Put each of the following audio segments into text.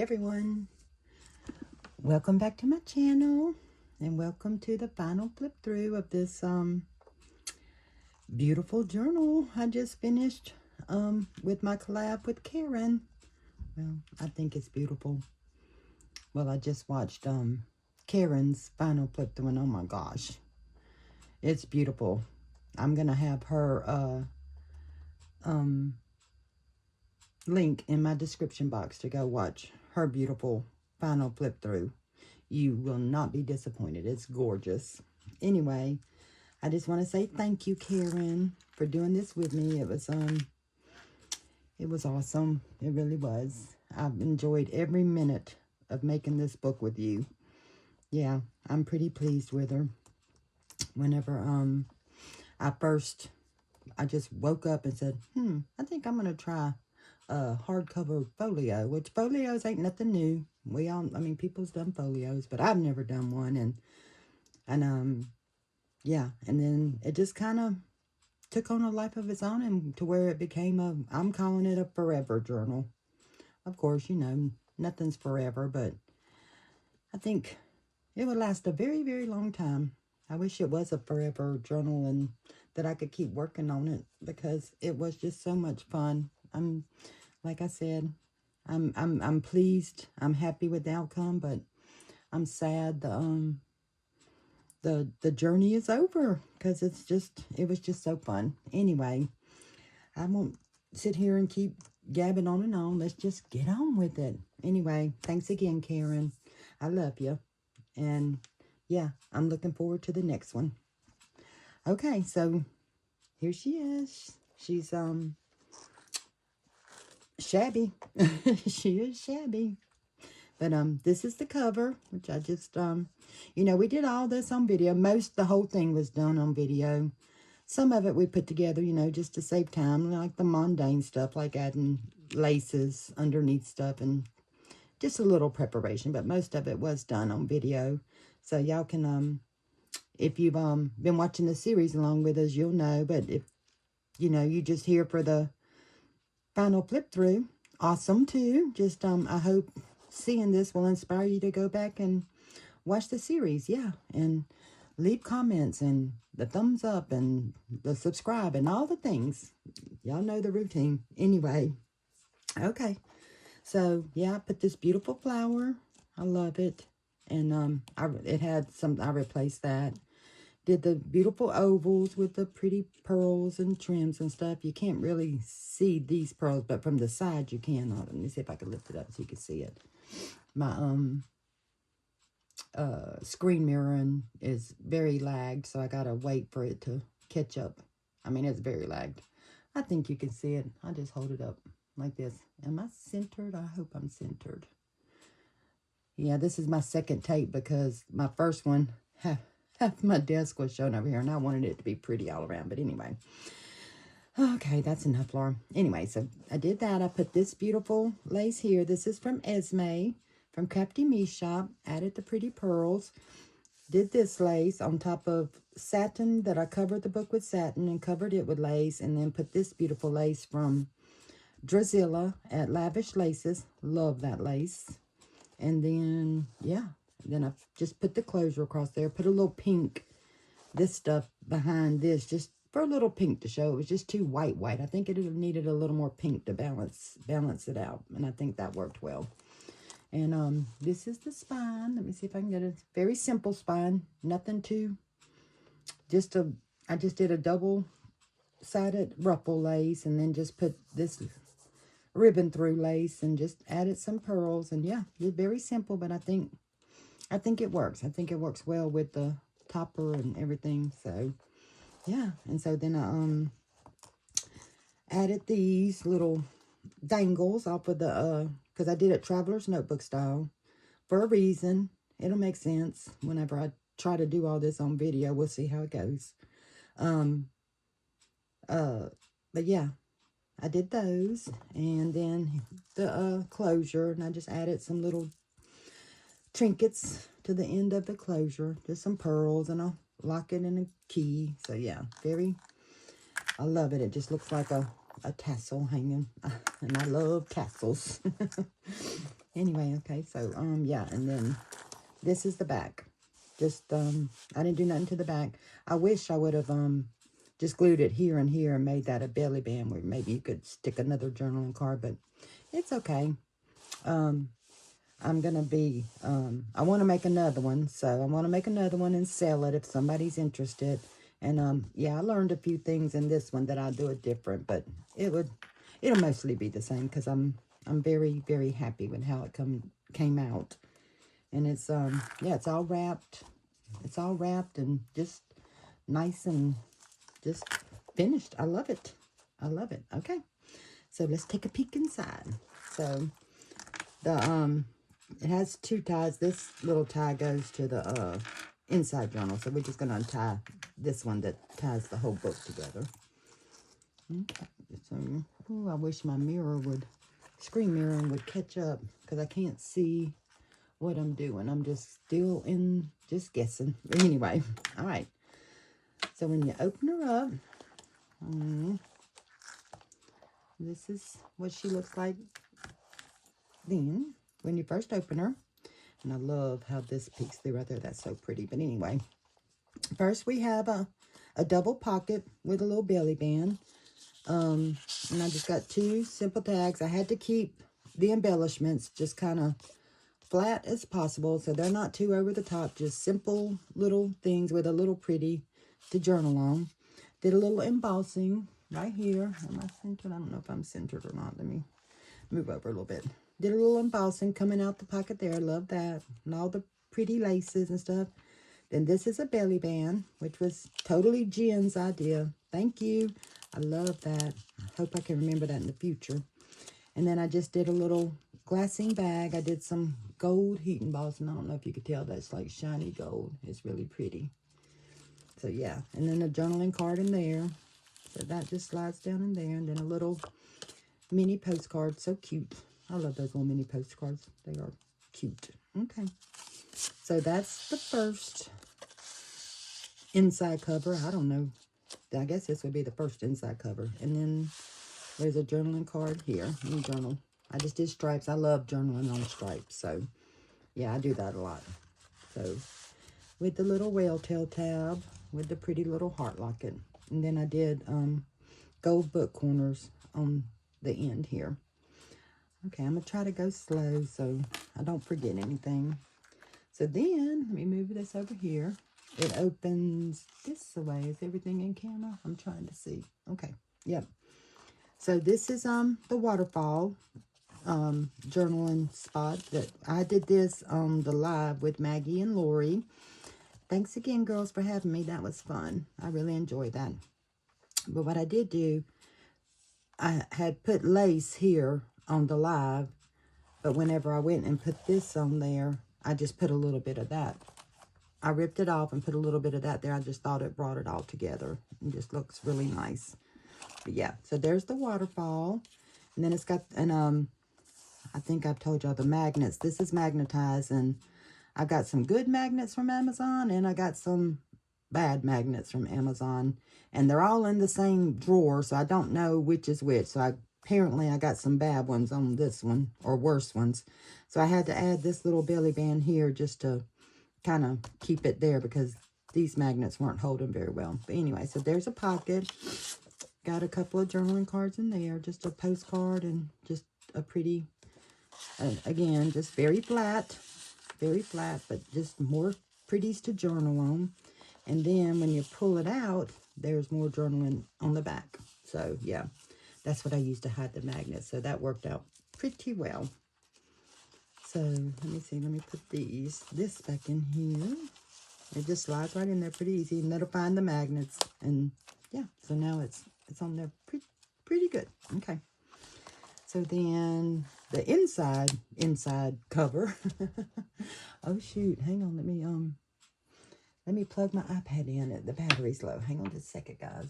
everyone, welcome back to my channel and welcome to the final flip through of this beautiful journal I just finished with my collab with Karen. Well, I think it's beautiful. Well, I just watched Karen's final flip through and oh my gosh, it's beautiful. I'm gonna have her link in my description box to go watch her beautiful final flip through. You will not be disappointed. It's gorgeous. Anyway, I just want to say thank you, Karen, for doing this with me. It was awesome. It really was. I've enjoyed every minute of making this book with you. Yeah, I'm pretty pleased with her. Whenever I just woke up and said, I think I'm gonna try hardcover folio, which folios ain't nothing new. People's done folios, but I've never done one. Yeah, and then it just kind of took on a life of its own, and to where it became I'm calling it a forever journal. Of course, you know, nothing's forever, but I think it would last a very, very long time. I wish it was a forever journal and that I could keep working on it, because it was just so much fun. Like I said, I'm pleased. I'm happy with the outcome, but I'm sad the journey is over, because it was just so fun. Anyway, I won't sit here and keep gabbing on and on. Let's just get on with it. Anyway, thanks again, Karen. I love you. And yeah, I'm looking forward to the next one. Okay, so here she is. She's shabby. She is shabby. But this is the cover, which I just we did all this on video. The whole thing was done on video. Some of it we put together, just to save time, like the mundane stuff, like adding laces underneath stuff and just a little preparation. But most of it was done on video. So y'all can, if you've been watching the series along with us, you'll know. But if, you just here for the final flip through, awesome too. Just, I hope seeing this will inspire you to go back and watch the series. Yeah, and leave comments and the thumbs up and the subscribe and all the things. Y'all know the routine. Anyway, okay. So, yeah, I put this beautiful flower. I love it. And it had some, I replaced that. Did the beautiful ovals with the pretty pearls and trims and stuff. You can't really see these pearls, but from the side you can. Let me see if I can lift it up so you can see it. My screen mirroring is very lagged, so I gotta wait for it to catch up. I mean, it's very lagged. I think you can see it. I'll just hold it up like this. Am I centered? I hope I'm centered. Yeah, this is my second tape, because my first one, half my desk was shown over here, and I wanted it to be pretty all around. But anyway, okay, that's enough, Laura. Anyway, so I did that. I put this beautiful lace here. This is from Esme, from Crafty Me Shop. Added the pretty pearls. Did this lace on top of satin that I covered the book with satin and covered it with lace. And then put this beautiful lace from Drazilla at Lavish Laces. Love that lace. And then, yeah. Then I just put the closure across there. Put a little pink, this stuff behind this, just for a little pink to show. It was just too white. I think it needed a little more pink to balance it out. And I think that worked well. And this is the spine. Let me see if I can get a very simple spine. Nothing too, I just did a double-sided ruffle lace, and then just put this ribbon through lace and just added some pearls. And yeah, it's very simple, but I think it works. I think it works well with the topper and everything. So yeah, and so then I added these little dangles off of the because I did it Traveler's Notebook style for a reason. It'll make sense whenever I try to do all this on video. We'll see how it goes. But yeah, I did those, and then the closure, and I just added some little trinkets to the end of the closure, just some pearls and a locket and a key. So yeah, I love it. It just looks like a tassel hanging, and I love tassels. Anyway, okay, so, yeah, and then this is the back. Just, I didn't do nothing to the back. I wish I would have, just glued it here and here and made that a belly band where maybe you could stick another journaling card, but it's okay. I'm going to be, I want to make another one, so I want to make another one and sell it if somebody's interested. And, yeah, I learned a few things in this one that I'll do it different, but it'll mostly be the same because I'm very, very happy with how it came out. And it's, yeah, it's all wrapped. It's all wrapped and just nice and just finished. I love it. I love it. Okay. So let's take a peek inside. So it has two ties. This little tie goes to the inside journal. So we're just going to untie this one that ties the whole book together. Okay. So, ooh, I wish my screen mirror would catch up because I can't see what I'm doing. I'm just still just guessing. But anyway, all right. So when you open her up, this is what she looks like then when you first open her. And I love how this peeks through right there. That's so pretty. But anyway, first we have a double pocket with a little belly band. And I just got two simple tags. I had to keep the embellishments just kind of flat as possible, so they're not too over the top. Just simple little things with a little pretty to journal on. Did a little embossing right here. Am I centered? I don't know if I'm centered or not. Let me move over a little bit. Did a little embossing coming out the pocket there. Love that. And all the pretty laces and stuff. Then this is a belly band, which was totally Jen's idea. Thank you. I love that. I hope I can remember that in the future. And then I just did a little glassine bag. I did some gold heat embossing. I don't know if you could tell that's like shiny gold. It's really pretty. So yeah, and then a journaling card in there. So that just slides down in there. And then a little mini postcard. So cute. I love those little mini postcards. They are cute. Okay. So that's the first inside cover. I don't know. I guess this would be the first inside cover. And then there's a journaling card here. New journal. I just did stripes. I love journaling on stripes. So, yeah, I do that a lot. So, with the little whale tail tab, with the pretty little heart locket. And then I did gold book corners on the end here. Okay, I'm going to try to go slow so I don't forget anything. So then, let me move this over here. It opens this way. Is everything in camera? I'm trying to see. Okay, yep. So this is the waterfall journaling spot that I did this on the live with Maggie and Lori. Thanks again, girls, for having me. That was fun. I really enjoyed that. But what I did do, I had put lace here on the live, but whenever I went and put this on there, I just put a little bit of that. I ripped it off and put a little bit of that there. I just thought it brought it all together. It just looks really nice. But yeah, so there's the waterfall. And then it's got, and I think I've told y'all the magnets. This is magnetized, and I got some good magnets from Amazon, and I got some bad magnets from Amazon. And they're all in the same drawer, so I don't know which is which. So apparently I got some bad ones on this one, or worse ones. So I had to add this little belly band here just to kind of keep it there because these magnets weren't holding very well. But anyway, so there's a pocket. Got a couple of journaling cards in there, just a postcard and just a pretty, again, just very flat, but just more pretties to journal on. And then when you pull it out, there's more journaling on the back. So yeah, that's what I used to hide the magnets. So that worked out pretty well. So let me see, let me put this back in here. It just slides right in there pretty easy, and that'll find the magnets. And yeah, so now it's on there pretty good. Okay. So then the inside cover. Oh shoot, hang on, let me plug my iPad in. The battery's low. Hang on just a second, guys.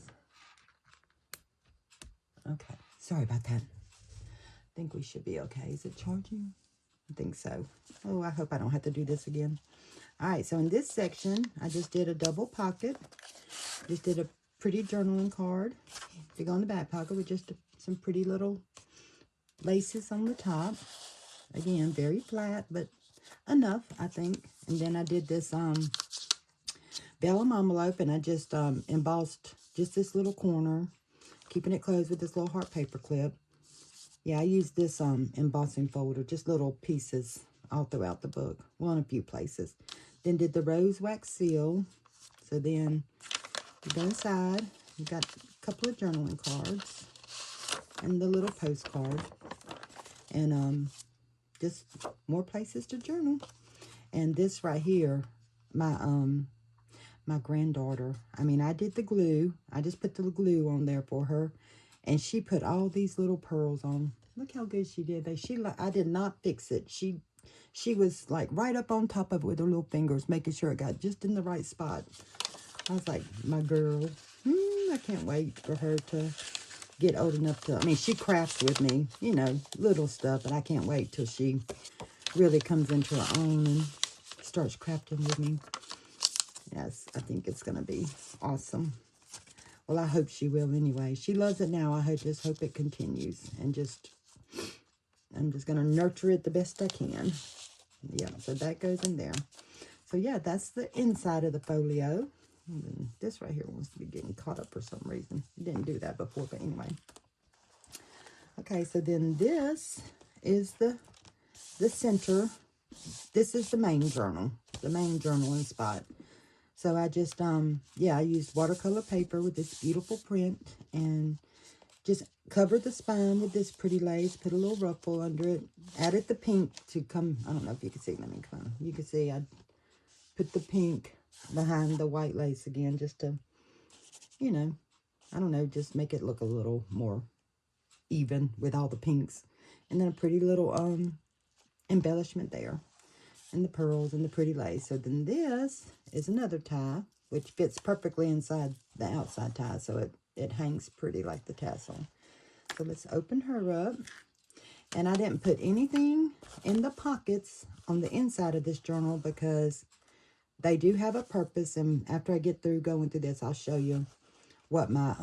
Okay, sorry about that. I think we should be okay. Is it charging? I think so. Oh, I hope I don't have to do this again. All right, so in this section, I just did a double pocket. Just did a pretty journaling card to go in the back pocket with just some pretty little laces on the top. Again, very flat, but enough, I think. And then I did this vellum envelope, and I just embossed just this little corner, keeping it closed with this little heart paper clip. Yeah, I used this embossing folder, just little pieces all throughout the book. Well, in a few places. Then did the rose wax seal. So then you go inside. You got a couple of journaling cards and the little postcard. And just more places to journal. And this right here, my granddaughter, I did the glue. I just put the glue on there for her. And she put all these little pearls on. Look how good she did. I did not fix it. She was like right up on top of it with her little fingers, making sure it got just in the right spot. I was like, my girl, I can't wait for her to get old enough to, she crafts with me, little stuff, but I can't wait till she really comes into her own and starts crafting with me. Yes, I think it's going to be awesome. Well, I hope she will anyway. She loves it now. I just hope it continues. And I'm just going to nurture it the best I can. Yeah, so that goes in there. So, yeah, that's the inside of the folio. And this right here wants to be getting caught up for some reason. It didn't do that before, but anyway. Okay, so then this is the center. This is the main journal. The main journaling spot. So I just, I used watercolor paper with this beautiful print and just covered the spine with this pretty lace, put a little ruffle under it, added the pink to come, I don't know if you can see, let me come. You can see I put the pink behind the white lace again just to, I don't know, just make it look a little more even with all the pinks. And then a pretty little embellishment there. And the pearls and the pretty lace. So then this is another tie, which fits perfectly inside the outside tie. So it hangs pretty like the tassel. So let's open her up. And I didn't put anything in the pockets on the inside of this journal because they do have a purpose. And after I get through going through this, I'll show you what my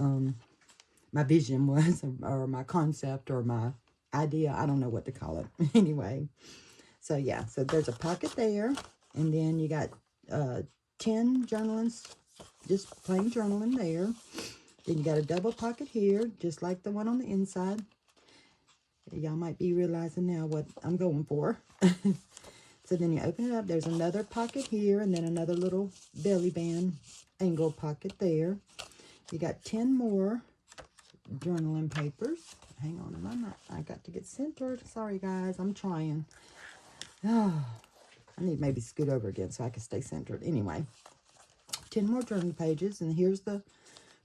my vision was, or my concept, or my idea. I don't know what to call it. Anyway. So, yeah, so there's a pocket there, and then you got 10 journalings, just plain journaling there. Then you got a double pocket here, just like the one on the inside. Y'all might be realizing now what I'm going for. So then you open it up. There's another pocket here, and then another little belly band angle pocket there. You got 10 more journaling papers. Hang on, I got to get centered. Sorry, guys, I'm trying. Oh, I need maybe scoot over again so I can stay centered. Anyway, 10 more journal pages, and here's the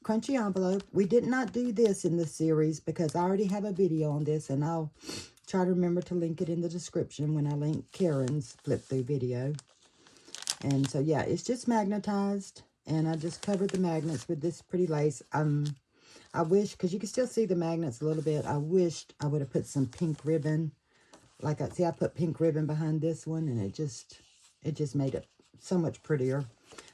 crunchy envelope. We did not do this in this series because I already have a video on this, and I'll try to remember to link it in the description when I link Karen's flip-through video. And so, yeah, it's just magnetized, and I just covered the magnets with this pretty lace. I wish, because you can still see the magnets a little bit, I wished I would have put some pink ribbon. Like I put pink ribbon behind this one, and it just made it so much prettier.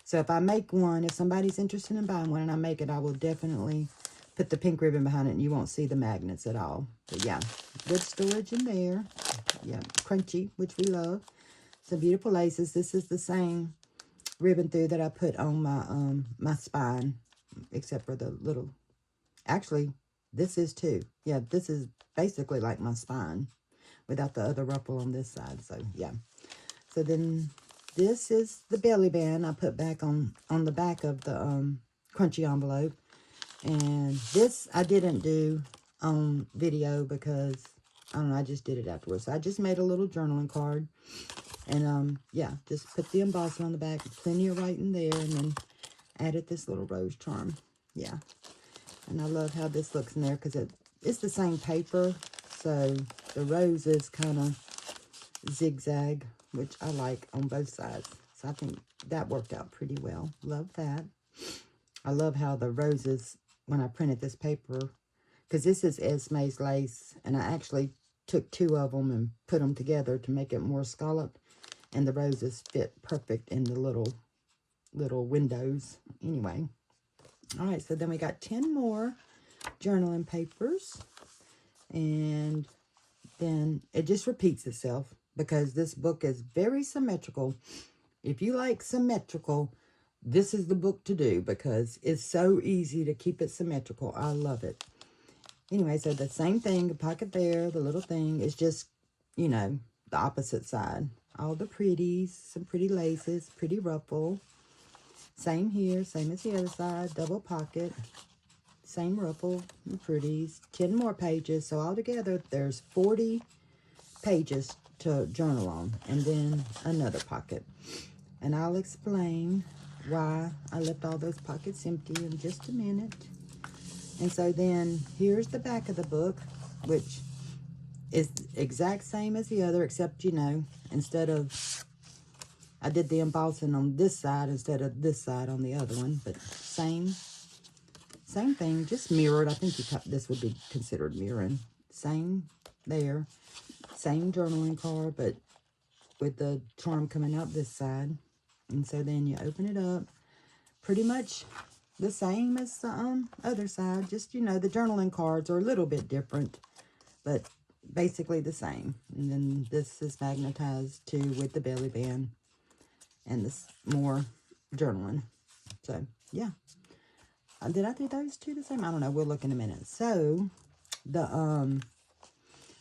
So if I make one, if somebody's interested in buying one and I make it, I will definitely put the pink ribbon behind it, and you won't see the magnets at all. But yeah, good storage in there. Yeah, crunchy, which we love. Some beautiful laces. This is the same ribbon through that I put on my my spine, except for the little. Actually, this is too. Yeah, this is basically like my spine, without the other ruffle on this side. So, yeah. So, then this is the belly band I put back on the back of the crunchy envelope. And this I didn't do on video because, I don't know, I just did it afterwards. So, I just made a little journaling card. And, yeah, just put the embossing on the back. Plenty of writing there. And then added this little rose charm. Yeah. And I love how this looks in there because it's the same paper. So the roses kind of zigzag, which I like on both sides. So I think that worked out pretty well. Love that. I love how the roses, when I printed this paper, because this is Esme's lace, and I actually took 2 of them and put them together to make it more scalloped, and the roses fit perfect in the little windows. Anyway, all right, so then we got 10 more journaling papers. And then it just repeats itself because this book is very symmetrical. If you like symmetrical, this is the book to do because it's so easy to keep it symmetrical. I love it. Anyway, so the same thing, the pocket there, the little thing is just, you know, the opposite side. All the pretties, some pretty laces, pretty ruffle. Same here, same as the other side, double pocket. Same ruffle and pretties. 10 more pages, so altogether there's 40 pages to journal on. And then another pocket. And I'll explain why I left all those pockets empty in just a minute. And so then here's the back of the book, which is exact same as the other, except, you know, instead of, I did the embossing on this side instead of this side on the other one, but same thing, just mirrored. I think this would be considered mirroring. Same there, same journaling card, but with the charm coming out this side. And so then you open it up, pretty much the same as the other side. Just, you know, the journaling cards are a little bit different, but basically the same. And then this is magnetized too with the belly band and this more journaling. So, yeah. Did I do those two the same? I don't know. We'll look in a minute. So, the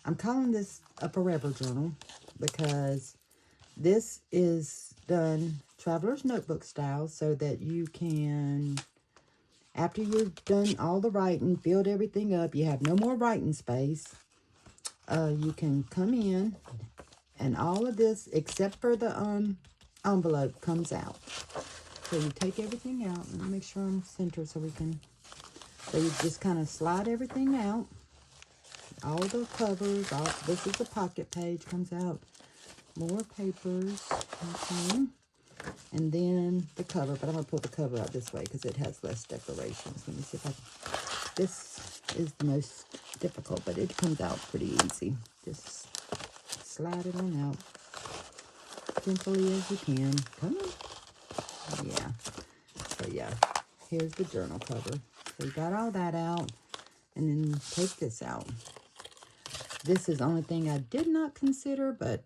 I'm calling this a forever journal because this is done traveler's notebook style so that you can, after you've done all the writing, filled everything up, you have no more writing space, you can come in and all of this, except for the envelope, comes out. So you take everything out. Let me make sure I'm centered so we can, so you just kind of slide everything out. All the covers, this is the pocket page, comes out. More papers, okay. And then the cover, but I'm going to pull the cover out this way because it has less decorations. Let me see if I can. This is the most difficult, but it comes out pretty easy. Just slide it on out. Gently as you can. Come on. Yeah. So yeah, here's the journal cover. So you got all that out. And then take this out. This is the only thing I did not consider, but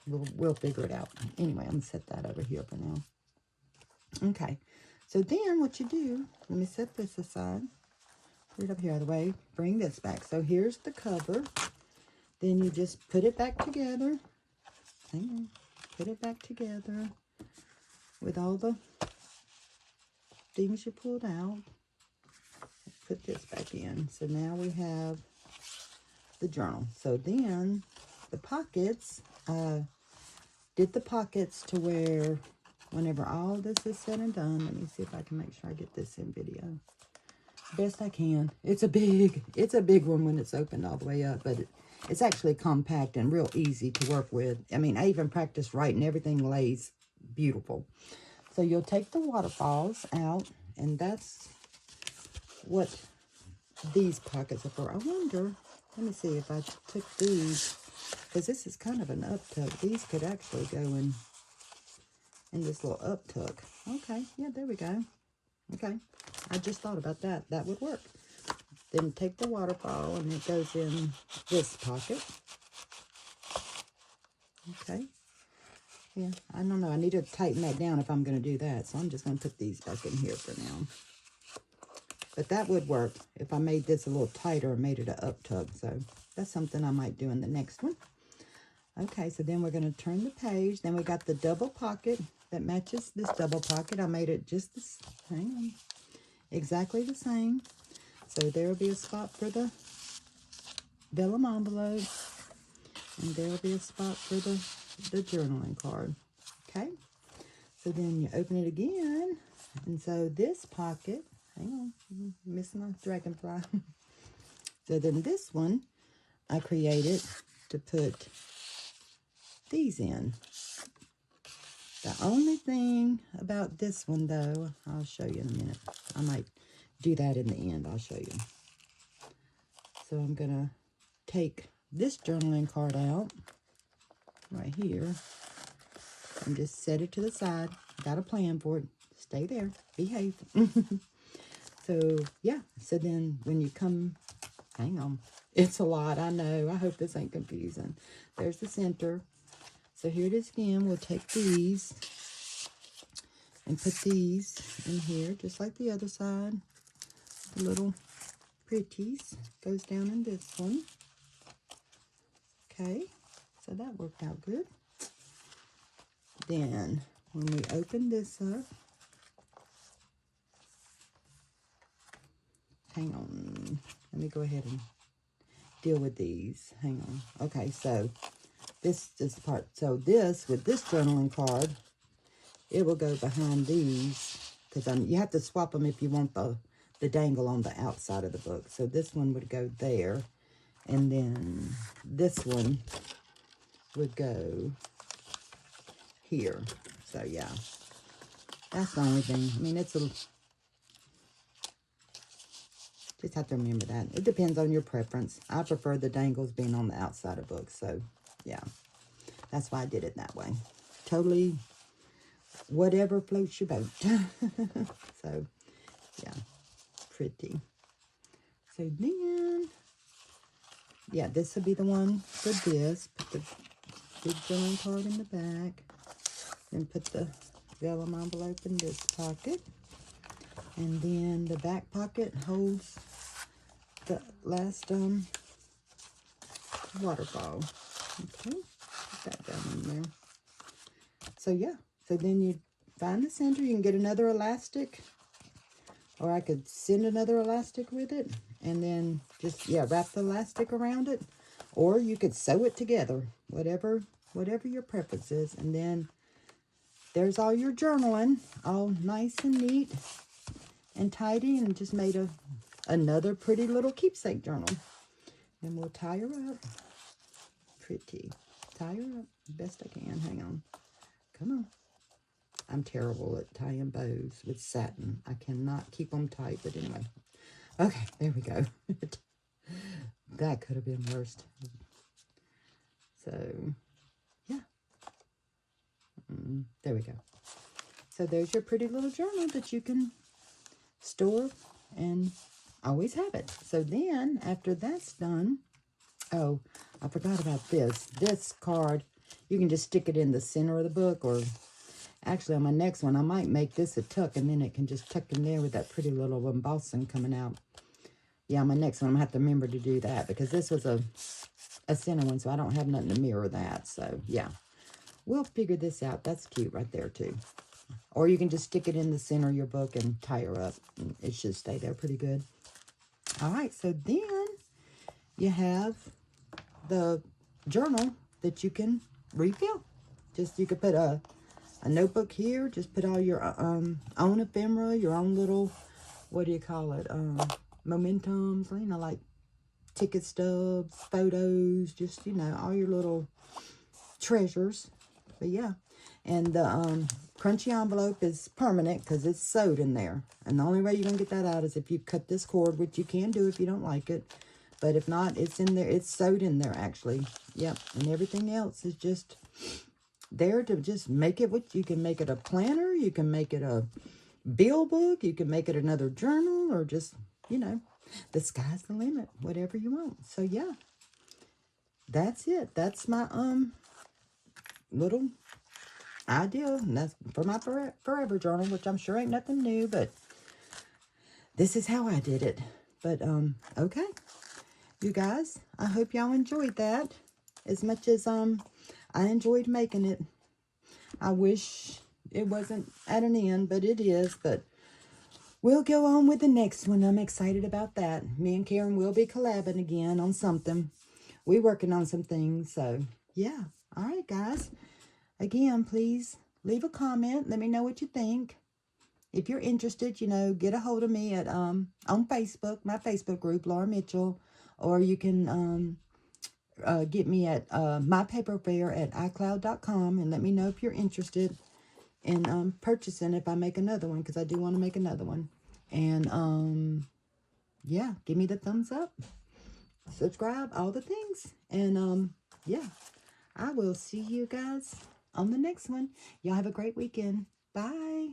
we'll figure it out. Anyway, I'm going to set that over here for now. Okay. So then what you do, let me set this aside. Put it up here out of the way. Bring this back. So here's the cover. Then you just put it back together. Hang on. Put it back together with all the things you pulled out. Put this back in. So now we have the journal. So then the pockets, did the pockets to where whenever all this is said and done, let me see if I can make sure I get this in video. Best I can. It's a big one when it's opened all the way up, but it's actually compact and real easy to work with. I mean, I even practiced writing. Everything lays beautiful. So you'll take the waterfalls out, and that's what these pockets are for. I wonder, let me see if I took these, because this is kind of an up tuck. These could actually go in this little up tuck. Okay, yeah, there we go. Okay, I just thought about that. That would work. Then take the waterfall, and it goes in this pocket. Okay. Yeah, I don't know. I need to tighten that down if I'm going to do that. So I'm just going to put these back in here for now. But that would work if I made this a little tighter and made it an up tug. So that's something I might do in the next one. Okay, so then we're going to turn the page. Then we got the double pocket that matches this double pocket. I made it just this, hang on, exactly the same. So there will be a spot for the vellum envelope. And there will be a spot for the journaling card. Okay, so then you open it again, and so this pocket, hang on, missing my dragonfly. So then this one I created to put these in. The only thing about this one, though, I'll show you in a minute. I might do that in the end. I'll show you. So I'm gonna take this journaling card out right here and just set it to the side. Got a plan for it. Stay there. Behave. So, yeah. So then when you come, hang on. It's a lot, I know. I hope this ain't confusing. There's the center. So here it is again. We'll take these and put these in here, just like the other side. The little pretties goes down in this one. Okay, so that worked out good. Then, when we open this up, hang on, let me go ahead and deal with these. Hang on. Okay, so this is the part. So this, with this journaling card, it will go behind these, because you have to swap them if you want the dangle on the outside of the book. So this one would go there, and then this one would go here. So yeah, that's the only thing. I mean, it's a, just have to remember that. It depends on your preference. I prefer the dangles being on the outside of books. So yeah, that's why I did it that way. Totally whatever floats your boat. So yeah, pretty. So then, yeah, this will be the one for this. Put the big journaling card in the back. Then put the vellum envelope in this pocket. And then the back pocket holds the last waterfall. Okay, put that down in there. So yeah, so then you find the center. You can get another elastic, or I could send another elastic with it, and then just, yeah, wrap the elastic around it, or you could sew it together, whatever your preference is. And then there's all your journaling, all nice and neat and tidy, and just made another pretty little keepsake journal. And we'll tie her up. Pretty. Tie her up best I can. Hang on. Come on. I'm terrible at tying bows with satin. I cannot keep them tight, but anyway. Okay, there we go. That could have been worse. So, yeah. There we go. So there's your pretty little journal that you can store and always have it. So then, after that's done, oh, I forgot about this. This card, you can just stick it in the center of the book, or actually on my next one, I might make this a tuck, and then it can just tuck in there with that pretty little embossing coming out. Yeah, my next one, I'm going to have to remember to do that, because this was a center one, so I don't have nothing to mirror that. So, yeah, we'll figure this out. That's cute right there, too. Or you can just stick it in the center of your book and tie her up. It should stay there pretty good. All right, so then you have the journal that you can refill. Just, you could put a notebook here. Just put all your own ephemera, your own little, what do you call it, momentums, you know, like ticket stubs, photos, just, you know, all your little treasures. But yeah, and the crunchy envelope is permanent because it's sewed in there. And the only way you're going to get that out is if you cut this cord, which you can do if you don't like it. But if not, it's in there. It's sewed in there, actually. Yep, and everything else is just there to just make it what you can make it a planner. You can make it a bill book. You can make it another journal, or just, you know, the sky's the limit, whatever you want. So yeah, that's it. That's my little idea. And that's for my forever journal, which I'm sure ain't nothing new, but this is how I did it. But okay, you guys, I hope y'all enjoyed that as much as I enjoyed making it. I wish it wasn't at an end, but it is. But we'll go on with the next one. I'm excited about that. Me and Karen will be collabing again on something. We're working on some things. So, yeah. All right, guys. Again, please leave a comment. Let me know what you think. If you're interested, you know, get a hold of me at on Facebook, my Facebook group, Laura Mitchell. Or you can get me at mypaperfair@icloud.com, and let me know if you're interested in purchasing if I make another one, because I do want to make another one. And yeah, give me the thumbs up, subscribe, all the things. And yeah, I will see you guys on the next one. Y'all have a great weekend. Bye.